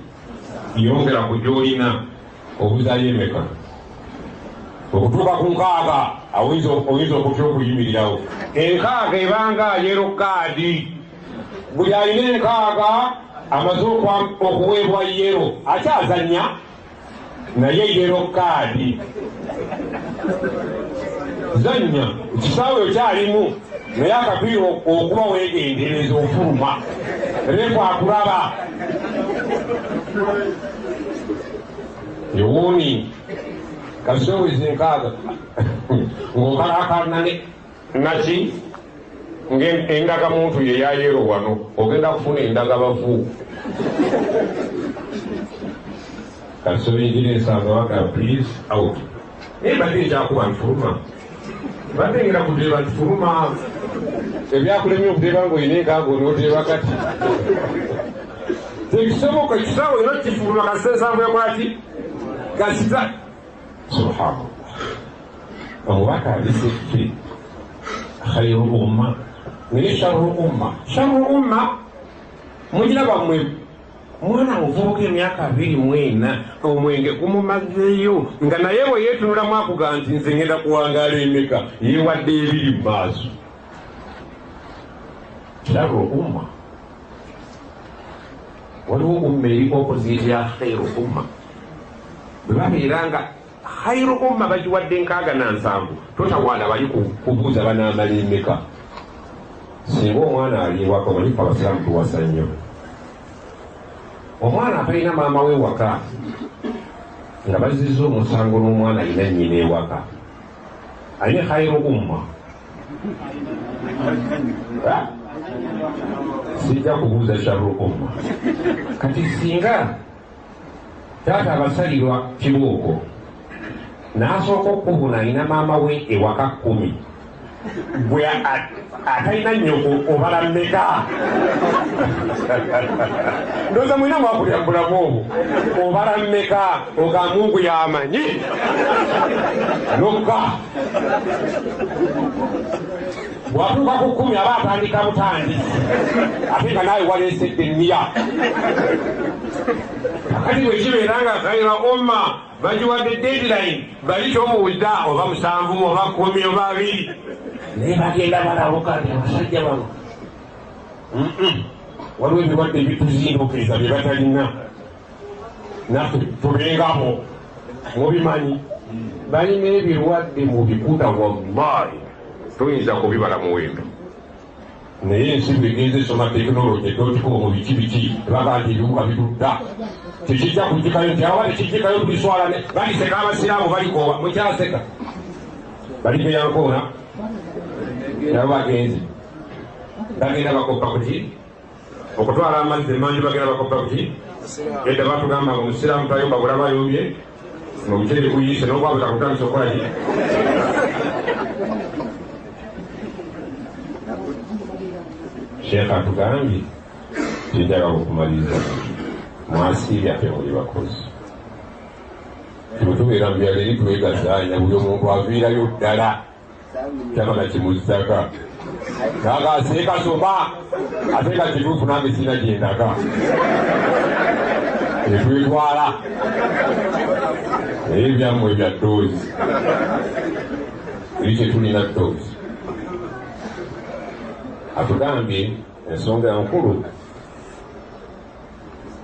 yongera ku gy'olina obuzaayo emeka okutuuka ku nkaaga oyinza okutya okuyimirirawo. Enkaaga ebanga yero kaadi buli alina enkaaga amaze okuweebwa yero akyazanya naye yero kaadi zanya ekisaawe okyalimu naye akapiira okuba weegendereza ofuluma refu akulaba yowuuni kasowezi nkaaga ng'okalaakalana naki ng'endagamuntu ye yayero wano ogenda kufuna endagabavu kasobinjira ensanga waka please out naye badde ekyakuba nfuluma badde ngera kuteeba ntifuluma ebyakulemye okuteeba ngaolina enkanga onooteeba kati tekisoboka ekisaawe era kifuluma kasensanvu yakolaki gasita subhanallah omubaka aliseki khairu umma naye sharru umma mugiraba mmwe mwana muvubuka emyaka 24 omwenge gumumazeeyo nga naye bwe yeetunulamu akuga nti nze ngenda kuwangaala emeka yeewadde ebiri mu maaso sharru umma waliwo umma eri opposite ya khairu umma bwe babeera nga khairu umma bagiwadde 67 totawaana bali kubuuza banaamala emeka singa omwana aliwaka omanyi abasiraamu tuwasa nnyo omwana atalina maama we waka nga bazizza omusango n'omwana alina nnyina ewaka alina khairu umma sijja kubuuza sharru umma kati singa taata abasalirwa kibooko n'asooka okubuna alina maama we ewaka 10 bwe atalina nnyoko obala mmeka ndowooza mulina mwakulya bulamu obwo obala mmeka oga Mungu yamanyi nokka bwatuuka ku 10 aba atandika butandisi ate nga naawe waleesedde enniya kakati bwe kibeera nga khayira umma bagiwadde deadline bali kyomuwuza oba 7 oba 10 oba 2 naye bagenda balabuka nti abasajja bano waliwo ebirwadde ebituzinduukiriza bye batalina naffe tubengamo mubimanyi balina ebirwadde mu bikuta wallahi toyinza kubibala muwendo naye ensi bwegenza esoma tekinologi etotikuba mu biki ebaga nti ebibuga bitutta tekijja kujjikayo nti awa tekijjikayo tuliswala baliseka abasiraamu balikooba mukyaseka balibeyankoona nabo bagenzi bagenda bakoppa kuki okutwala amazzi emanju bagenda bakoppa kuki edda batugamba nga omusiraamu tayomba bulaba ayombye omuceere guyise nogwabuza kutandisa okolaki sheekh atugambye tinjagala okumaliriza mwasiirya ffe muli bakozi timutubeera mu byalo eri twegazaanya buli omuntu aviirayo ddala kyamana kimuzzaka nagaseekasoma ate nga kituufu nange sina gyendaga etwetwala naye ebyammwe ebya doozi eri kyetulina doozi atugambye ensonga enkulu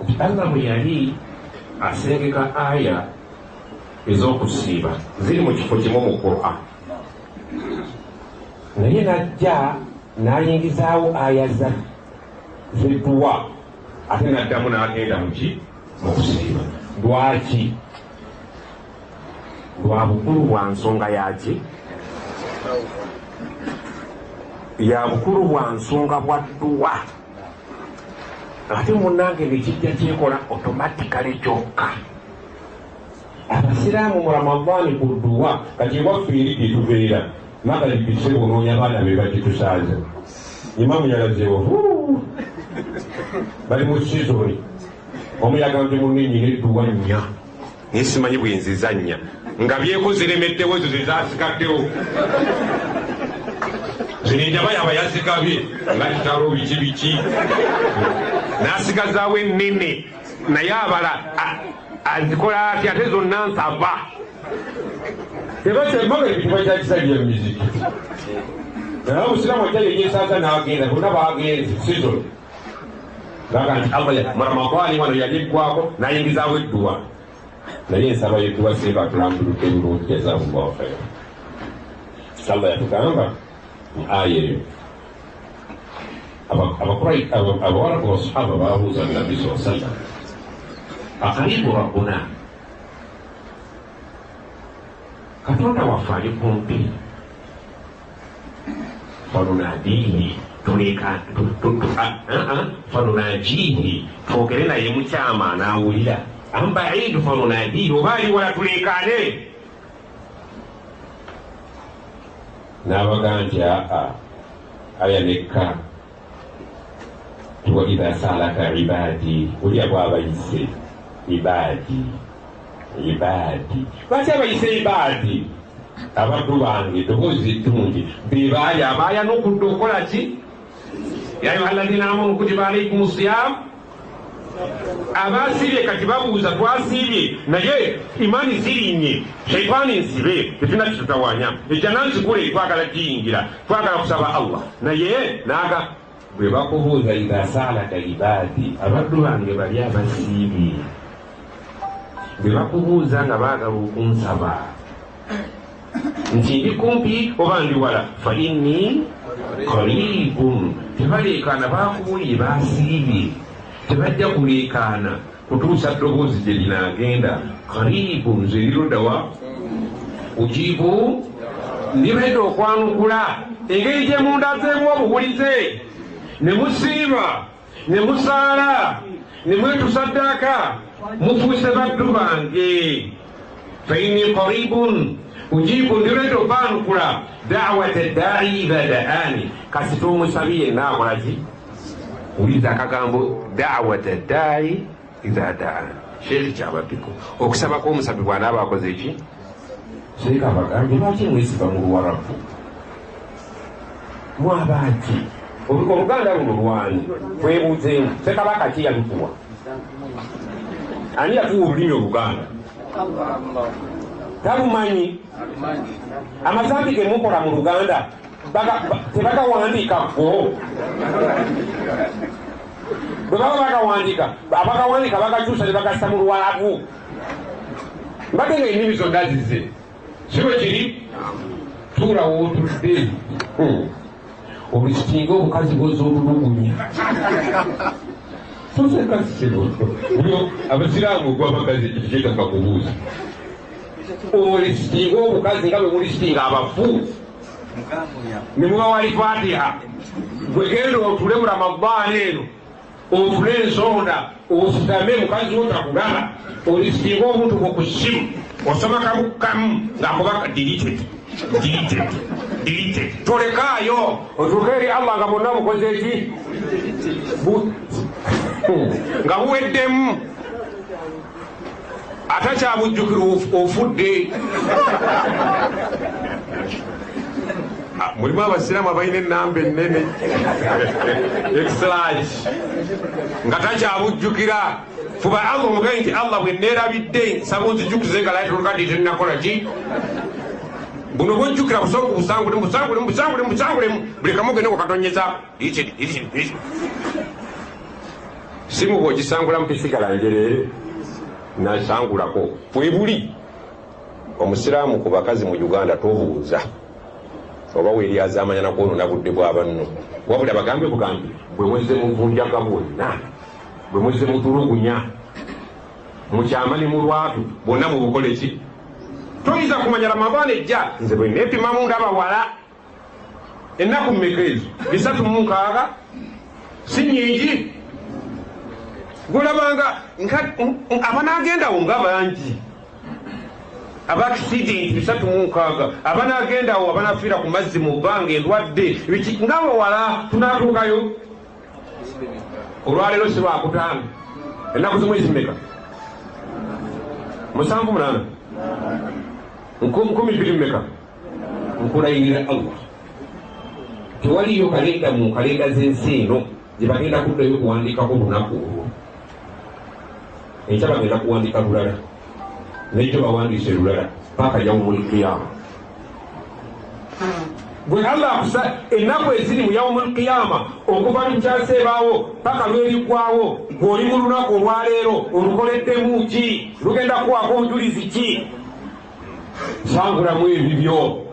nti Allah bwe yali asengeka aya ez'okusiiba ziri mu kifo kimu mu Qur'an naye najja n'ayingizaawo aya zedduwa ate naddamu n'agenda muki mu kusiiba lwaki lwa bukulu bwa nsonga yaki ya bukulu bwa nsonga bwa dduwa ate munnange nekijja kyekola automatically kyokka abasiraamu mu Ramadani ku dduwa kati ewaffe eri gyetubeera magalibise bonoonya baana be bagitusanze imamu yalazeewo bali mu sizoni omuyaga nti munenyina edduwa nnya naye simanyi bwenziza nnya nga byeko ziremeddewo ezo zezasigaddewo zirinjaba yaba yazigabye nga kitalo biki n'asigazaawo ennene naye abala azikola ati ate zonna nsava tebasembaga ekituba kyakisajja mumiziki naye omusiraamu ajja yeyeesaaza n'agenda bonna bagenze sizoni baga nti Allah mu Ramadani wano yali eggwako n'ayingizaawo edduwa naye ensaba y'edduwa singa atulambuludde bulungi jazaakumullahu khayran Allah yatugamba aya eyo abawarabu basahaba babuuza nabbi saa sallam akaribu rabbuna katonda waffe ali kumpi fanunadihi fanunajihi twogere naye mukyama n'awulira am ba'id fa nunadi obali wala tulekane n'abagamba nti aya nekka wa idha salaka ibadi uli abayise ibadi lwaki abayise ibadi abaddu bange eddoboozi eddungi bebaali abaaya n'okudda okukola ki ya ayuha alladhina amanu kutiba alaykum siyam abasiibye kati babuuza twasiibye naye imaani zirinnye shaitaani nsibe tetuna kitutawanya ejjanansikule twagala giyingira twagala kusaba Allah naye naga bwe bakubuuza idha salaka ibadi abaddu bange bali abasiibye bwe bakubuuza nga baagala okunsaba nti ndi kumpi oba ndi wala fa inni qaribun tebaleekaana bakubuulye basiibye tebajja kuleekaana kutuusa ddoboozi gye linaagenda qaribun nze liroddawa ujibu ndibaita okwanukula engeri gye munda zeemu obuwulize ne musiiba ne musaala ne mwetusaddaaka mufuuse baddu bange fa inni qaribun ujibu ndibaita okwanukula da'wata da'i idha da'ani kasita omusabiye naakolaki uliza akagambo da'wata da'i idha da'ani sheekhi kyabaddiko okusaba kw'omusabi bw'anaaba akoze ki sheekhi abagambye lwaki mwesiba mu luwarabu mwabaaki oluganda luno lwani twebuuzeemu ssekabaka ki yalutuwa ani yatuwa olulimi oluganda talumanyi amazambi ge mukola mu luganda tebagawandiikako bwe baba bagawandiika abagawandiika bagakyusa ne bagassa mu lwalabu mbadde nga ennimi zonna zize sibe kiri tuula wootudde olusitinga obukazi bwoza olulugunya sosekasiro abasiraamu gwabakazi kikyetaka kubuuza olisitinga obukazi nga bwe mulisitinga abafu ne muba wali fatiha bwegenda otule mu ramadaani eno otule ensonda ositame mukazi wotakugala olisitinga omuntu ku ssimu osoma kamu ng'akubaka deleted tolekaayo otuuka eri Allah nga bonna mukoze eki nga buweddemu atakyabujjukira ofudde mulimu abasiraamu abalina ennamba ennene exlage nga takyabujjukira fuba Allah omugaye nti Allah bwe neerabidde nsaba onzijukize nga layitolukadde tennakola ki buno bwojjukira busangulemu buli kamu gende kukatonyeza simu bw'ogisangulamu tesigala njereere nasangulako bwebuli omusiraamu ku bakazi mu Uganda tobuuza oba weeryazaamanya nakwonona budde bwabanno wabula bagambe bugambi bwe mweze muvunjaga bwonna bwe mweze mutulugunya mukyama ne mu lwatu bonna mubukole ki toyinza kumanya Ramadani ejja nze bwe neepimamu ndabawala ennaku mmeka ezo 36 si nnyingi golabanga abanaagendawo nga bangi abaccident 36 abanaagendawo abanaafiira ku mazzi mu bbanga endwadde nga bawala tunaatuukayo olwaleero si lwakutaano ennaku zimu ezimeka 78 12 mmeka nkulayirira Allah tewaliyo kalenda mu kalenda z'ensi eno gye bagenda kuddayo kuwandiikako olunaku olwo ekya bagenda kuwandiika lulala nekyo bawandiise lulala paka yaumul qiyama bwe Allah akusa ennaku eziri mu yaumul qiyama okuva lukyaseebaawo paka lweriggwawo ng'oli mu lunaku olwaleero olukoleddemu ki lugenda kuwako obujulizi ki sangulamu ebibyo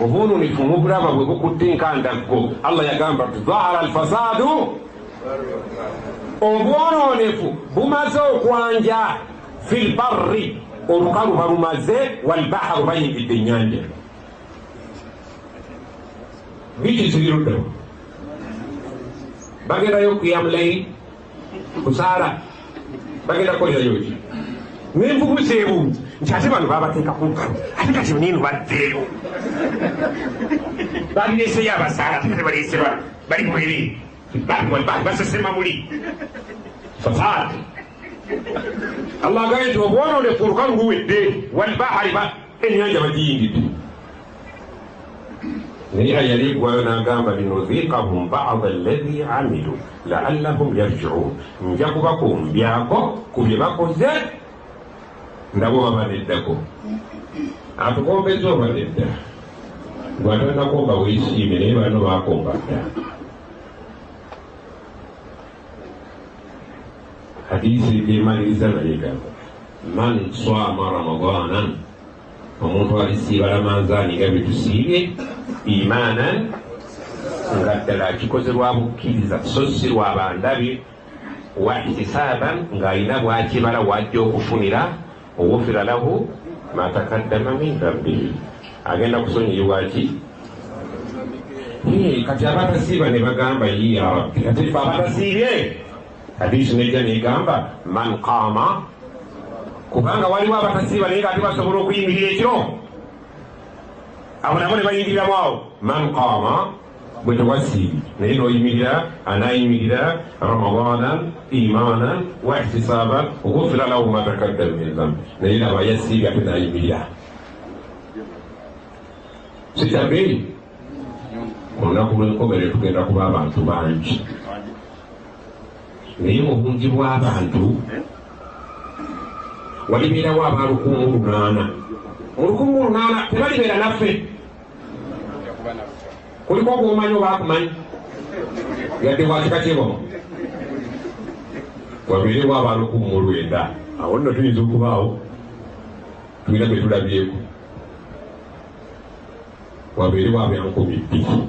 obununifu mu bulaba bwe bukutte nkandaggo Allah yagamba zahara alfasadu obwononefu bumaze okwanja fil barri olukalu balumaze walbaharu bayingidde ennyanja biki zibiruddewo bagendayo qiyam layl kusala bagenda kukolera yoki nenvubuseebu nti ate bano babateeka ku nkalu ate kati nino baddeeyo balireseyo abasaala ate kati balese bali mweri basesema muli fasaad allah agaye nti obwononefu olukalu luwedde walbahari ennyanja bagiyingidde naye ayali eggwayo n'agamba linudhiqahum ba'da alladhi amilu laallahum yarji'un nja kubakombyako ku bye bakoze ndabo babaneddako atukombeza obanedda gwatalinakomba weesiime naye bano bakomba dda hadisi gemaliriza naye gamba man swama ramadanan omuntu alisiiba lamanzaani nga byetusiibye imanan nga ddala akikozerwa bukkiriza so si lwa bandabi wa ihtisaban ng'alina bwakibala wajja okufunira owufira lahu ma takaddama min dhambihi agenda kusonyiyibwa ki kati abatasiiba ne bagamba ye ya rabbi kati fe abatasiibye hadisi nejja negamba man qaama kubanga waliwo abatasiiba naye ngaate basobola okuyimirira ekiro abo nabo ne bayingiriramu awo man qaama bwe tewasiibi naye noyimirira anayimirira ramadanan imanan wa ihtisaban ghufira lahu ma takaddama min dhambi naye naba yasiibi ate nayimirira sikyabbeeyi olunaku lw'enkomere tugenda kuba abantu bangi naye mu bungi bw'abantu walibeerawo aba 1,800 mu 1,800 tebalibeera naffe kuliko ogwomanyi oba akumanyi yadde bwakika kyebomo wabeerewo aba 1,900 awo nno tuyinza okubaawo tulina bye tulabyeko wabeerewo aba 2,000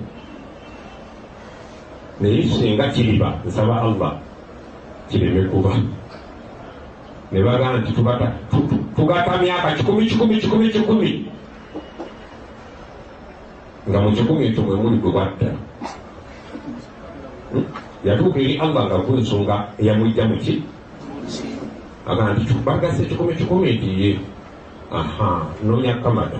naye singa kiriba nsaba allah kireme kuba ne bagamba nti tugata myaka 1,000 nga mu 1,000 ekyo mwe muli gwe bwatta yatuuka eri allah nga gwensonga eyamwijja muki agamba nti bagase 1,000 nti ye noonya kamada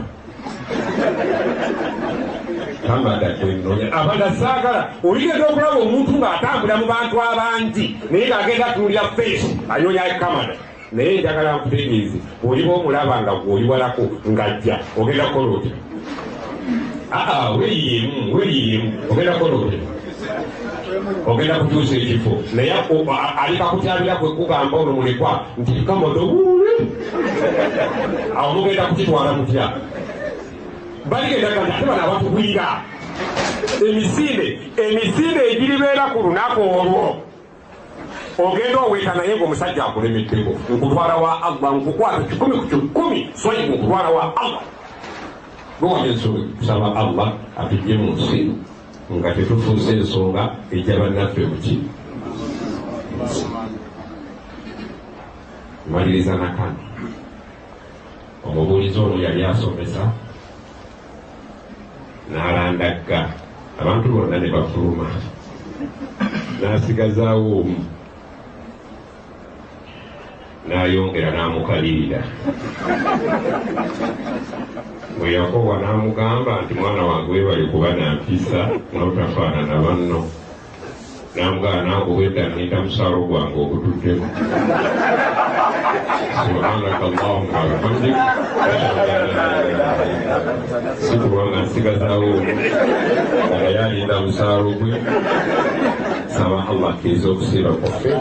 kwenonya abanda saagala oligenda okulaba omuntu ng'atambula mu bantu abangi naye ng'agenda tunulira feesi anyonya kamada naye njagala nkutegeeze oliba omulaba nga gwoliwalako ng'ajja ogenda kukola otya weeyiyemu ogenda kukola otya ogenda kutuusa ekifo naye alikakutyabira kwe kugamba ono mulekwa nti kamada wuule awo mugenda kukitwala mutya baligenda gati ate bano abatugwira emisinde egiribeera ku lunaku olwo ogenda oweeta naye ng'omusajja akulemeddeko nkutwala wa allah nkukwata 10 ku 10 swali nkutwala wa allah lwawaleensonga kusaba allah atujje mu nsi nga tetufuuse ensonga ejja bannaffe muki maliriza nakano omubuulizi ono yali asomesa n'alandagga abantu bonna ne bafuluma n'asigazaawo omu n'ayongera n'amukalirira bwe yakowa n'amugamba nti mwana wange webali kuba nampisa n'otafaanana banno n'amugamba nange obwedda nninda musaalo gwange ogutuddeko subhanaka allahumma wabihamdik si kubanga nsigazaawo nga yalinda musaalo gwe saba allah akkiriza okusiiba kwaffe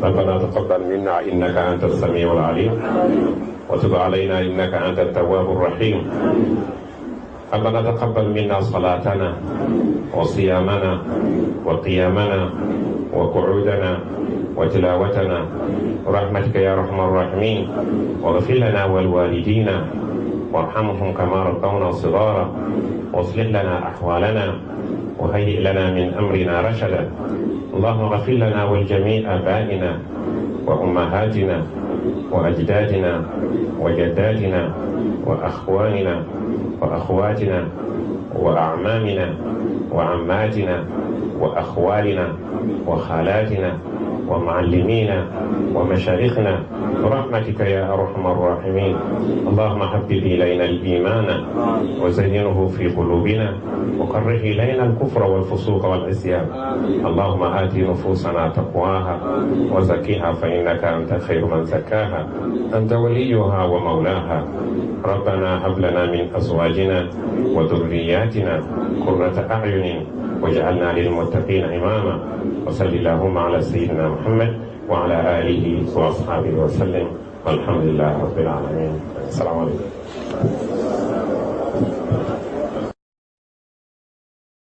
ربنا تقبل منا إنك أنت السميع العليم وتب علينا إنك أنت التواب الرحيم ربنا تقبل منا صلاتنا وصيامنا وقيامنا وقعودنا وتلاوتنا برحمتك يا أرحم الراحمين واغفر لنا ولوالدينا وارحمهم كما ربونا صغارا واصلح لنا أحوالنا وهيئ لنا من أمرنا رشدا اللهم اغفر لنا ولجميع آبائنا وأمهاتنا وأجدادنا وجداتنا وأخواننا وأخواتنا وأعمامنا وعماتنا وأخوالنا وخالاتنا ومعلمينا ومشايخنا برحمتك يا أرحم الراحمين. اللهم حبب إلينا الإيمان وزينه في قلوبنا وكره إلينا الكفر والفسوق والعصيان. اللهم آت نفوسنا تقواها وزكيها فإنك أنت خير من زكاها، أنت وليها ومولاها. ربنا هب لنا من أزواجنا وذرياتنا قرة أعين واجعلنا للمتقين إماما. وصل اللهم على سيدنا محمد وعلى آله وأصحابه وسلم، والحمد لله رب العالمين. السلام عليكم.